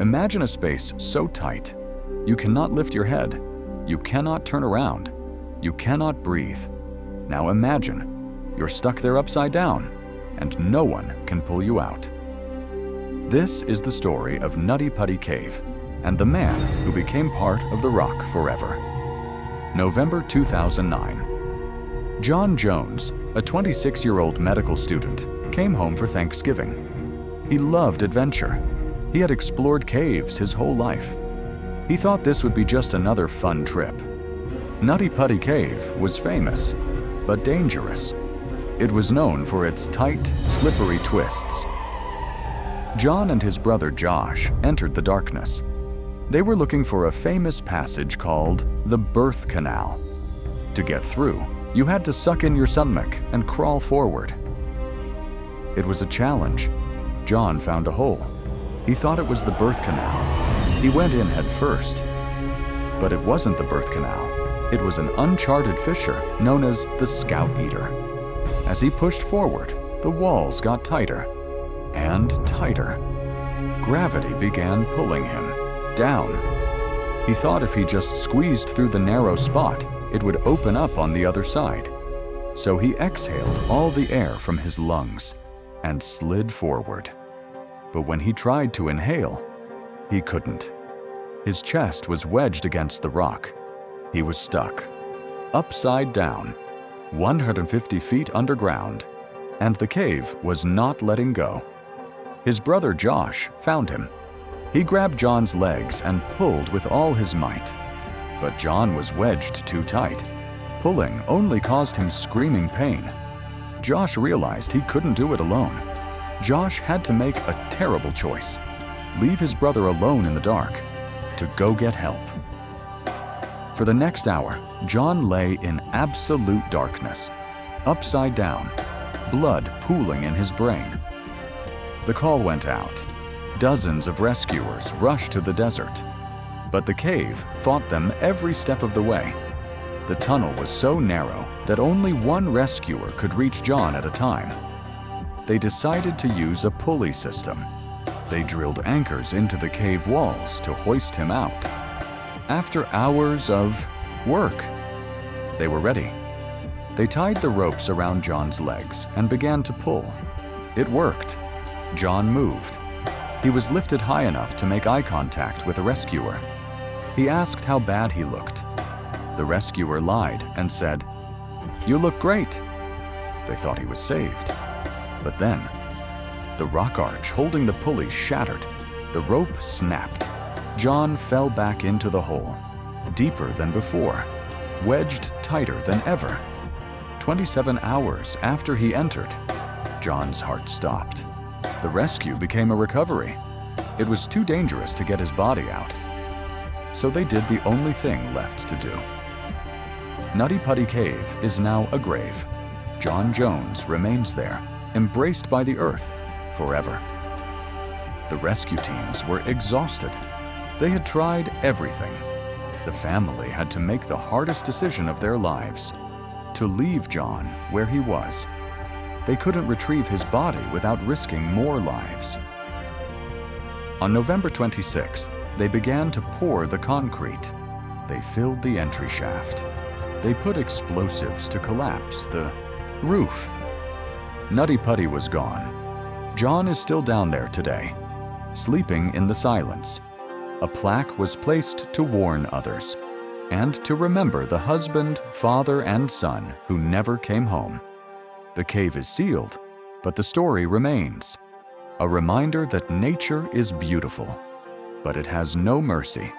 Imagine a space so tight, you cannot lift your head, you cannot turn around, you cannot breathe. Now imagine, you're stuck there upside down, and no one can pull you out. This is the story of Nutty Putty Cave and the man who became part of the rock forever. November 2009. John Jones, a 26-year-old medical student, came home for Thanksgiving. He loved adventure. He had explored caves his whole life. He thought this would be just another fun trip. Nutty Putty Cave was famous, but dangerous. It was known for its tight, slippery twists. John and his brother Josh entered the darkness. They were looking for a famous passage called the Birth Canal. To get through, you had to suck in your stomach and crawl forward. It was a challenge. John found a hole. He thought it was the birth canal. He went in head first. But it wasn't the birth canal. It was an uncharted fissure known as the Scout Eater. As he pushed forward, the walls got tighter and tighter. Gravity began pulling him down. He thought if he just squeezed through the narrow spot, it would open up on the other side. So he exhaled all the air from his lungs and slid forward. But when he tried to inhale, he couldn't. His chest was wedged against the rock. He was stuck, upside down, 150 feet underground, and the cave was not letting go. His brother Josh found him. He grabbed John's legs and pulled with all his might. But John was wedged too tight. Pulling only caused him screaming pain. Josh realized he couldn't do it alone. Josh had to make a terrible choice: leave his brother alone in the dark, to go get help. For the next hour, John lay in absolute darkness, upside down, blood pooling in his brain. The call went out. Dozens of rescuers rushed to the desert, but the cave fought them every step of the way. The tunnel was so narrow that only one rescuer could reach John at a time. They decided to use a pulley system. They drilled anchors into the cave walls to hoist him out. After hours of work, they were ready. They tied the ropes around John's legs and began to pull. It worked. John moved. He was lifted high enough to make eye contact with a rescuer. He asked how bad he looked. The rescuer lied and said, "You look great." They thought he was saved. But then, the rock arch holding the pulley shattered. The rope snapped. John fell back into the hole, deeper than before, wedged tighter than ever. 27 hours after he entered, John's heart stopped. The rescue became a recovery. It was too dangerous to get his body out. So they did the only thing left to do. Nutty Putty Cave is now a grave. John Jones remains there, embraced by the earth forever. The rescue teams were exhausted. They had tried everything. The family had to make the hardest decision of their lives: to leave John where he was. They couldn't retrieve his body without risking more lives. On November 26th, they began to pour the concrete. They filled the entry shaft. They put explosives to collapse the roof. Nutty Putty was gone. John is still down there today, sleeping in the silence. A plaque was placed to warn others and to remember the husband, father, and son who never came home. The cave is sealed, but the story remains. A reminder that nature is beautiful, but it has no mercy.